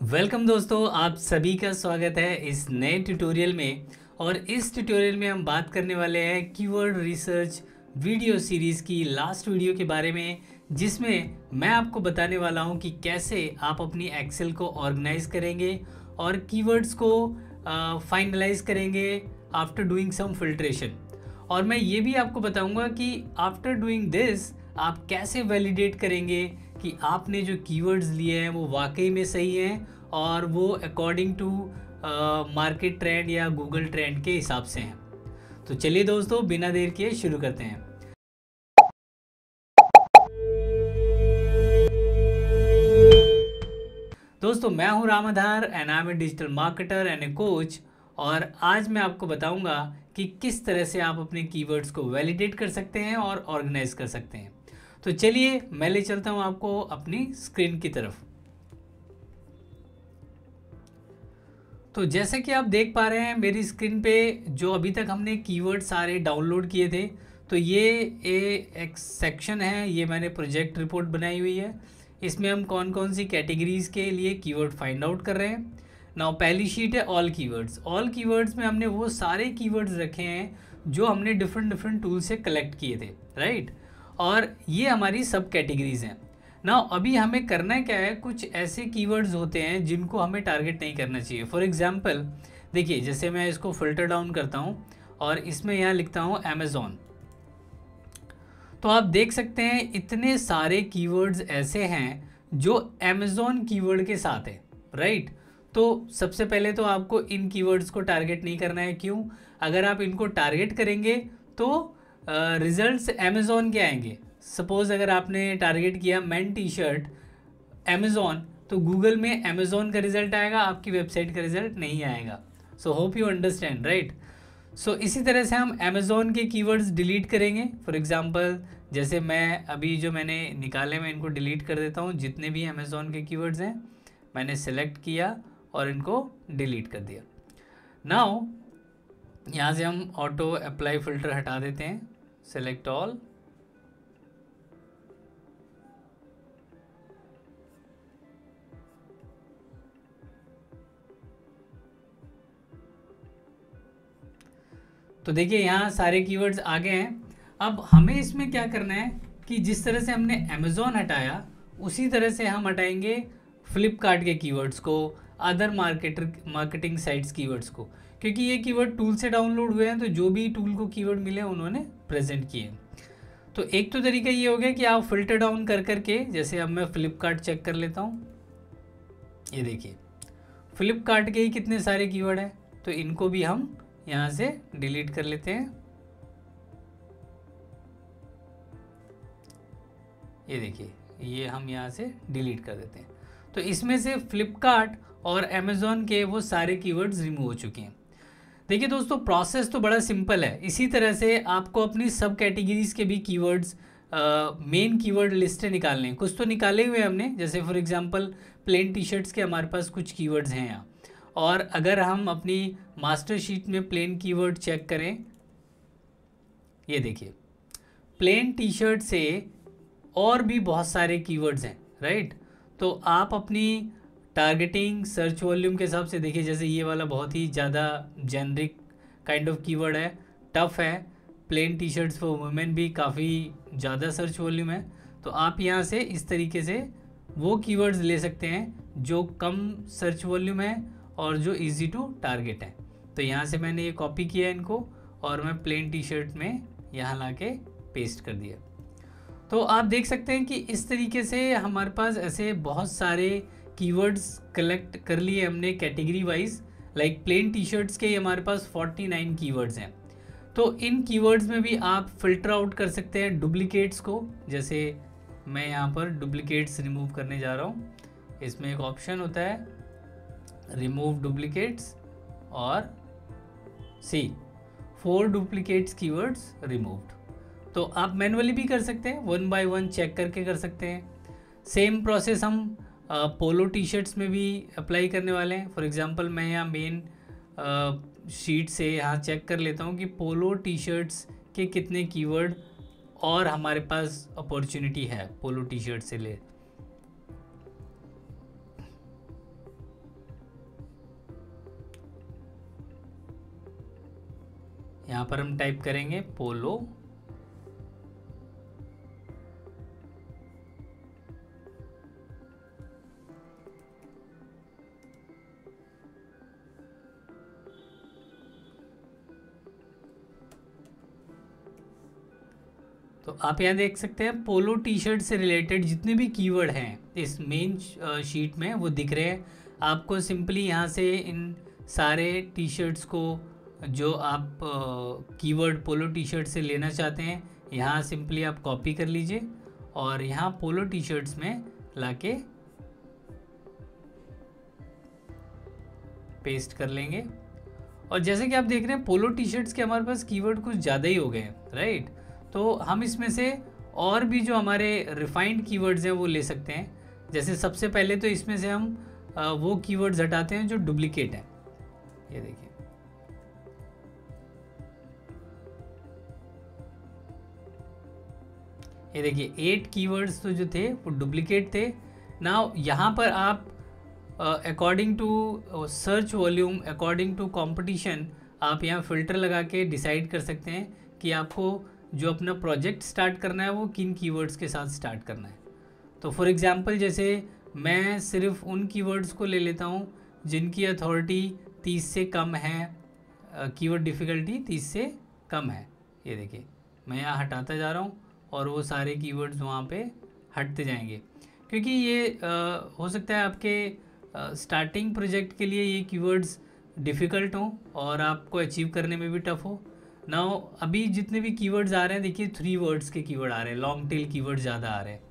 Welcome दोस्तों, आप सभी का स्वागत है इस नए ट्यूटोरियल में। और इस ट्यूटोरियल में हम बात करने वाले हैं कीवर्ड रिसर्च वीडियो सीरीज़ की लास्ट वीडियो के बारे में, जिसमें मैं आपको बताने वाला हूं कि कैसे आप अपनी एक्सेल को ऑर्गेनाइज करेंगे और कीवर्ड्स को फाइनलाइज करेंगे आफ्टर डूइंग सम फिल्ट्रेशन। और मैं ये भी आपको बताऊंगा कि आफ्टर डूइंग दिस आप कैसे वैलिडेट करेंगे कि आपने जो कीवर्ड्स लिए हैं वो वाकई में सही हैं और वो अकॉर्डिंग टू मार्केट ट्रेंड या गूगल ट्रेंड के हिसाब से हैं। तो चलिए दोस्तों, बिना देर किए शुरू करते हैं। दोस्तों, मैं हूं Ram Aadhar and I am a digital marketer and a coach. और आज मैं आपको बताऊंगा कि किस तरह से आप अपने कीवर्ड्स को वैलिडेट कर सकते हैं और ऑर्गेनाइज कर सकते हैं। तो चलिए मैं ले चलता हूं आपको अपनी स्क्रीन की तरफ। तो जैसे कि आप देख पा रहे हैं मेरी स्क्रीन पे, जो अभी तक हमने कीवर्ड सारे डाउनलोड किए थे, तो ये एक सेक्शन है, ये मैंने प्रोजेक्ट रिपोर्ट बनाई हुई है। इसमें हम कौन कौन सी कैटेगरीज के लिए कीवर्ड फाइंड आउट कर रहे हैं। नाउ पहली शीट है ऑल कीवर्ड्स। ऑल कीवर्ड्स में हमने वो सारे कीवर्ड्स रखे हैं जो हमने डिफरेंट टूल से कलेक्ट किए थे, राइट। और ये हमारी सब कैटेगरीज हैं। ना अभी हमें करना क्या है, कुछ ऐसे कीवर्ड्स होते हैं जिनको हमें टारगेट नहीं करना चाहिए। फॉर एग्जांपल देखिए, जैसे मैं इसको फिल्टर डाउन करता हूँ और इसमें यहाँ लिखता हूँ अमेज़ॉन, तो आप देख सकते हैं इतने सारे कीवर्ड्स ऐसे हैं जो अमेज़ॉन कीवर्ड के साथ है, राइट। तो सबसे पहले तो आपको इन कीवर्ड्स को टारगेट नहीं करना है। क्यों? अगर आप इनको टारगेट करेंगे तो रिजल्ट्स अमेज़ॉन के आएंगे। सपोज़ अगर आपने टारगेट किया मैन टी शर्ट अमेज़ॉन, तो गूगल में अमेज़ॉन का रिजल्ट आएगा, आपकी वेबसाइट का रिजल्ट नहीं आएगा। So hope you understand, right. So इसी तरह से हम अमेज़ॉन के कीवर्ड्स डिलीट करेंगे। फॉर एग्जांपल जैसे मैं अभी जो मैंने निकाले मैं इनको डिलीट कर देता हूँ। जितने भी अमेज़ॉन के कीवर्ड्स हैं मैंने सेलेक्ट किया और इनको डिलीट कर दिया। नाउ यहाँ से हम ऑटो अप्लाई फ़िल्टर हटा देते हैं, सेलेक्ट ऑल। तो देखिए यहाँ सारे कीवर्ड्स आ गए हैं। अब हमें इसमें क्या करना है कि जिस तरह से हमने अमेज़ॉन हटाया उसी तरह से हम हटाएंगे फ्लिपकार्ट के कीवर्ड्स को, अदर मार्केटिंग साइट्स कीवर्ड्स को, क्योंकि ये कीवर्ड टूल से डाउनलोड हुए हैं। तो जो भी टूल को कीवर्ड मिले उन्होंने प्रेजेंट किए। तो एक तो तरीका ये हो गया कि आप फिल्टर डाउन कर करके, जैसे अब मैं फ्लिपकार्ट चेक कर लेता हूँ। ये देखिए फ्लिपकार्ट के ही कितने सारे कीवर्ड हैं, तो इनको भी हम यहाँ से डिलीट कर लेते हैं। ये देखिए ये हम यहाँ से डिलीट कर देते हैं। तो इसमें से फ्लिपकार्ट और अमेज़ॉन के वो सारे कीवर्ड्स रिमूव हो चुके हैं। देखिए दोस्तों, प्रोसेस तो बड़ा सिंपल है। इसी तरह से आपको अपनी सब कैटेगरीज के भी कीवर्ड्स, मेन कीवर्ड लिस्टें निकालने हैं। कुछ तो निकाले हुए हैं हमने, जैसे for example plain T shirts के हमारे पास कुछ कीवर्ड्स हैं यहाँ। और अगर हम अपनी मास्टर शीट में प्लेन कीवर्ड चेक करें, ये देखिए प्लेन टी शर्ट से और भी बहुत सारे कीवर्ड्स हैं, राइट। तो आप अपनी टारगेटिंग सर्च वॉल्यूम के हिसाब से देखिए, जैसे ये वाला बहुत ही ज़्यादा जेनरिक काइंड ऑफ कीवर्ड है, टफ है। Plain T shirts for women भी काफ़ी ज़्यादा सर्च वॉल्यूम है। तो आप यहाँ से इस तरीके से वो कीवर्ड्स ले सकते हैं जो कम सर्च वॉल्यूम है और जो इजी टू टारगेट है। तो यहाँ से मैंने ये कॉपी किया इनको और मैं प्लेन टी शर्ट में यहाँ ला के पेस्ट कर दिया। तो आप देख सकते हैं कि इस तरीके से हमारे पास ऐसे बहुत सारे कीवर्ड्स कलेक्ट कर लिए हमने category wise. Like plain T shirts के हमारे पास 49 कीवर्ड्स हैं। तो इन कीवर्ड्स में भी आप फिल्टर आउट कर सकते हैं डुप्लीकेट्स को। जैसे मैं यहाँ पर डुप्लीकेट्स रिमूव करने जा रहा हूँ। इसमें एक ऑप्शन होता है रिमूव डुप्लीकेट्स और सी 4 डुप्लीकेट्स कीवर्ड्स रिमूव्ड। तो आप मैनुअली भी कर सकते हैं, 1 बाय 1 चेक करके कर सकते हैं। सेम प्रोसेस हम पोलो टी शर्ट्स में भी अप्लाई करने वाले हैं। फॉर एग्जांपल मैं यहाँ मेन शीट से यहाँ चेक कर लेता हूँ कि पोलो टी शर्ट्स के कितने कीवर्ड और हमारे पास अपॉर्चुनिटी है पोलो टी शर्ट से ले। यहाँ पर हम टाइप करेंगे पोलो, तो आप यहाँ देख सकते हैं पोलो टी शर्ट से रिलेटेड जितने भी कीवर्ड हैं इस मेन शीट में वो दिख रहे हैं आपको। सिंपली यहाँ से इन सारे टी शर्ट्स को जो आप कीवर्ड पोलो टी शर्ट से लेना चाहते हैं यहाँ सिंपली आप कॉपी कर लीजिए और यहाँ पोलो टी शर्ट्स में लाके पेस्ट कर लेंगे। और जैसे कि आप देख रहे हैं पोलो टी शर्ट्स के हमारे पास कीवर्ड कुछ ज़्यादा ही हो गए हैं, राइट। तो हम इसमें से और भी जो हमारे रिफाइंड कीवर्ड्स हैं वो ले सकते हैं। जैसे सबसे पहले तो इसमें से हम वो कीवर्ड्स हटाते हैं जो डुप्लीकेट हैं। ये देखिए, ये देखिए 8 कीवर्ड्स तो जो थे वो डुप्लीकेट थे। नाउ यहाँ पर आप according to search volume, according to competition, आप यहाँ फ़िल्टर लगा के डिसाइड कर सकते हैं कि आपको जो अपना प्रोजेक्ट स्टार्ट करना है वो किन कीवर्ड्स के साथ स्टार्ट करना है। तो फॉर एग्जांपल जैसे मैं सिर्फ उन कीवर्ड्स को ले लेता हूँ जिनकी अथॉरिटी 30 से कम है, कीवर्ड डिफ़िकल्टी 30 से कम है। ये देखिए मैं यहाँ हटाता जा रहा हूँ और वो सारे कीवर्ड्स वहाँ पे हटते जाएंगे, क्योंकि ये हो सकता है आपके स्टार्टिंग प्रोजेक्ट के लिए ये कीवर्ड्स डिफ़िकल्ट हों और आपको अचीव करने में भी टफ़ हो। नाउ अभी जितने भी कीवर्ड्स आ रहे हैं देखिए 3 वर्ड्स के कीवर्ड आ रहे हैं, लॉन्ग टेल कीवर्ड ज़्यादा आ रहे हैं।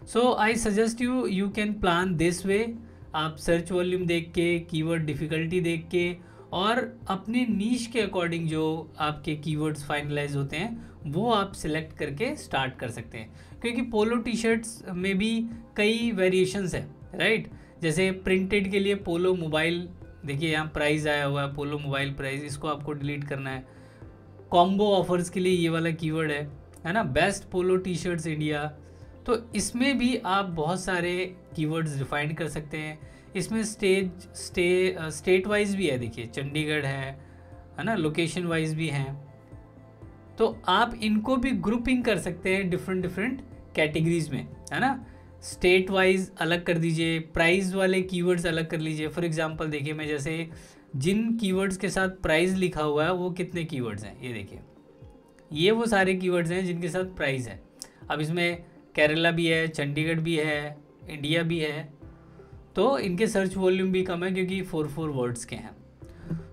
So I suggest you can plan this way. आप सर्च वॉल्यूम देख के, कीवर्ड डिफ़िकल्टी देख के और अपने नीश के अकॉर्डिंग जो आपके कीवर्ड्स फाइनलाइज होते हैं वो आप सिलेक्ट करके स्टार्ट कर सकते हैं, क्योंकि पोलो टी शर्ट्स में भी कई वेरिएशंस हैं, राइट। जैसे प्रिंटेड के लिए पोलो मोबाइल, देखिए यहाँ प्राइस आया हुआ है पोलो मोबाइल प्राइस, इसको आपको डिलीट करना है। कॉम्बो ऑफर्स के लिए ये वाला कीवर्ड है ना, best polo T shirts India. तो इसमें भी आप बहुत सारे कीवर्ड्स रिफाइन कर सकते हैं। इसमें स्टेट वाइज भी है, देखिए चंडीगढ़ है ना, लोकेशन वाइज भी हैं। तो आप इनको भी ग्रुपिंग कर सकते हैं डिफरेंट कैटेगरीज में, है ना। स्टेट वाइज अलग कर दीजिए, प्राइस वाले कीवर्ड्स अलग कर लीजिए। फॉर एग्जांपल देखिए मैं जैसे जिन कीवर्ड्स के साथ प्राइस लिखा हुआ है वो कितने कीवर्ड्स हैं, ये देखिए ये वो सारे कीवर्ड्स हैं जिनके साथ प्राइस है। अब इसमें केरला भी है, चंडीगढ़ भी है, इंडिया भी है, तो इनके सर्च वॉल्यूम भी कम है क्योंकि 4 वर्ड्स के हैं।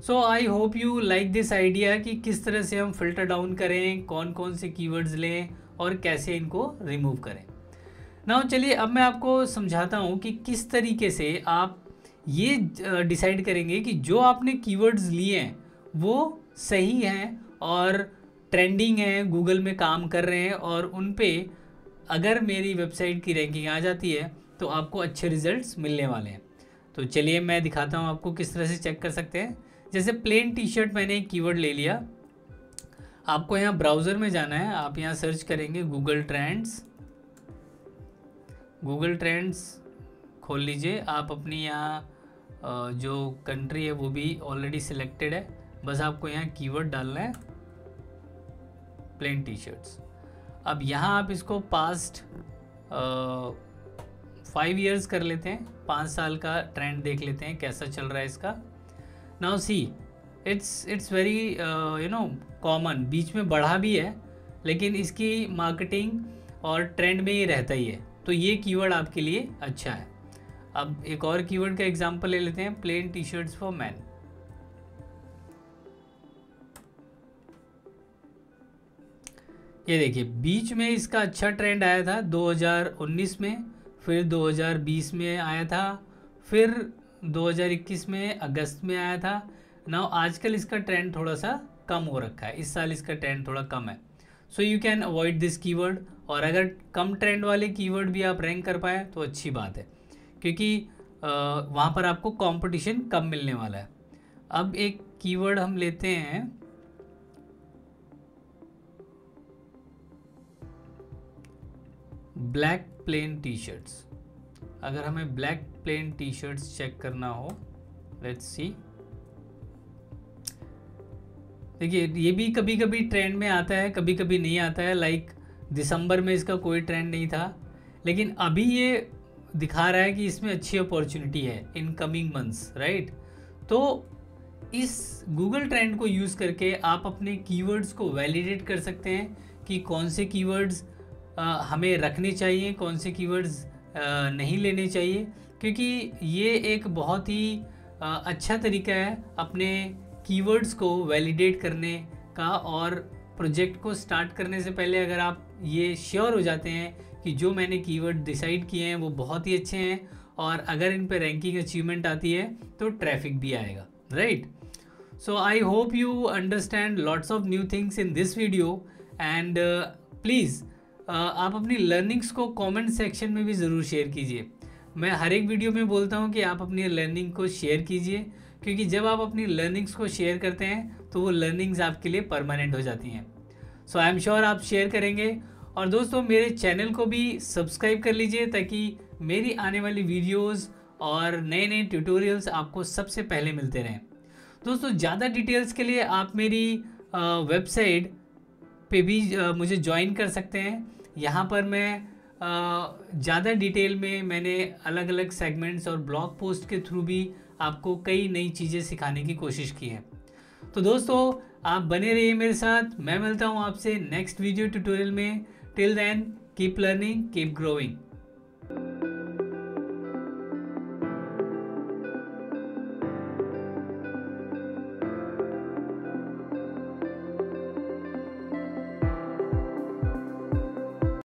So I hope you like this idea कि किस तरह से हम फिल्टर डाउन करें, कौन कौन से कीवर्ड्स लें और कैसे इनको रिमूव करें। नाउ चलिए अब मैं आपको समझाता हूँ कि किस तरीके से आप ये डिसाइड करेंगे कि जो आपने कीवर्ड्स लिए हैं वो सही हैं और ट्रेंडिंग हैं, गूगल में काम कर रहे हैं और उन पे अगर मेरी वेबसाइट की रैंकिंग आ जाती है तो आपको अच्छे रिजल्ट्स मिलने वाले हैं। तो चलिए मैं दिखाता हूँ आपको किस तरह से चेक कर सकते हैं। जैसे प्लेन टी शर्ट मैंने एक कीवर्ड ले लिया, आपको यहाँ ब्राउज़र में जाना है, आप यहाँ सर्च करेंगे गूगल ट्रेंड्स खोल लीजिए। आप अपनी यहाँ जो कंट्री है वो भी ऑलरेडी सिलेक्टेड है, बस आपको यहाँ कीवर्ड डालना है प्लेन टी शर्ट्स। अब यहाँ आप इसको पास्ट 5 ईयर्स कर लेते हैं, 5 साल का ट्रेंड देख लेते हैं कैसा चल रहा है इसका। Now see it's very common, बीच में बढ़ा भी है लेकिन इसकी मार्केटिंग और ट्रेंड में ही रहता ही है, तो ये कीवर्ड आपके लिए अच्छा है। अब एक और कीवर्ड का एग्जांपल ले लेते हैं, plain T shirts for man. ये देखिए बीच में इसका अच्छा ट्रेंड आया था 2019 में, फिर 2020 में आया था, फिर 2021 में अगस्त में आया था। नाउ आजकल इसका ट्रेंड थोड़ा सा कम हो रखा है, इस साल इसका ट्रेंड थोड़ा कम है। So you can avoid this keyword, और अगर कम ट्रेंड वाले कीवर्ड भी आप रैंक कर पाए तो अच्छी बात है, क्योंकि वहाँ पर आपको कंपटीशन कम मिलने वाला है। अब एक कीवर्ड हम लेते हैं ब्लैक प्लेन टी शर्ट्स। अगर हमें black plain T shirts check करना हो, लेट्स सी, देखिए ये भी कभी कभी ट्रेंड में आता है, कभी कभी नहीं आता है। लाइक दिसंबर में इसका कोई ट्रेंड नहीं था, लेकिन अभी ये दिखा रहा है कि इसमें अच्छी अपॉर्चुनिटी है इन कमिंग मंथ्स, राइट। तो इस गूगल ट्रेंड को यूज़ करके आप अपने कीवर्ड्स को वैलिडेट कर सकते हैं कि कौन से कीवर्ड्स हमें रखने चाहिए, कौन से कीवर्ड्स नहीं लेने चाहिए, क्योंकि ये एक बहुत ही अच्छा तरीका है अपने कीवर्ड्स को वैलिडेट करने का। और प्रोजेक्ट को स्टार्ट करने से पहले अगर आप ये श्योर हो जाते हैं कि जो मैंने कीवर्ड डिसाइड किए हैं वो बहुत ही अच्छे हैं और अगर इन पे रैंकिंग अचीवमेंट आती है तो ट्रैफिक भी आएगा, right. So I hope you understand lots of new things in this video and please आप अपनी लर्निंग्स को कमेंट सेक्शन में भी ज़रूर शेयर कीजिए। मैं हर एक वीडियो में बोलता हूँ कि आप अपनी लर्निंग को शेयर कीजिए, क्योंकि जब आप अपनी लर्निंग्स को शेयर करते हैं तो वो लर्निंग्स आपके लिए परमानेंट हो जाती हैं। सो आई एम श्योर आप शेयर करेंगे। और दोस्तों मेरे चैनल को भी सब्सक्राइब कर लीजिए ताकि मेरी आने वाली वीडियोज़ और नए नए ट्यूटोरियल्स आपको सबसे पहले मिलते रहें। दोस्तों ज़्यादा डिटेल्स के लिए आप मेरी वेबसाइट पे भी मुझे ज्वाइन कर सकते हैं। यहाँ पर मैं ज़्यादा डिटेल में मैंने अलग अलग सेगमेंट्स और ब्लॉग पोस्ट के थ्रू भी आपको कई नई चीज़ें सिखाने की कोशिश की है। तो दोस्तों आप बने रहिए मेरे साथ, मैं मिलता हूँ आपसे नेक्स्ट वीडियो ट्यूटोरियल में। Till then keep learning, keep growing.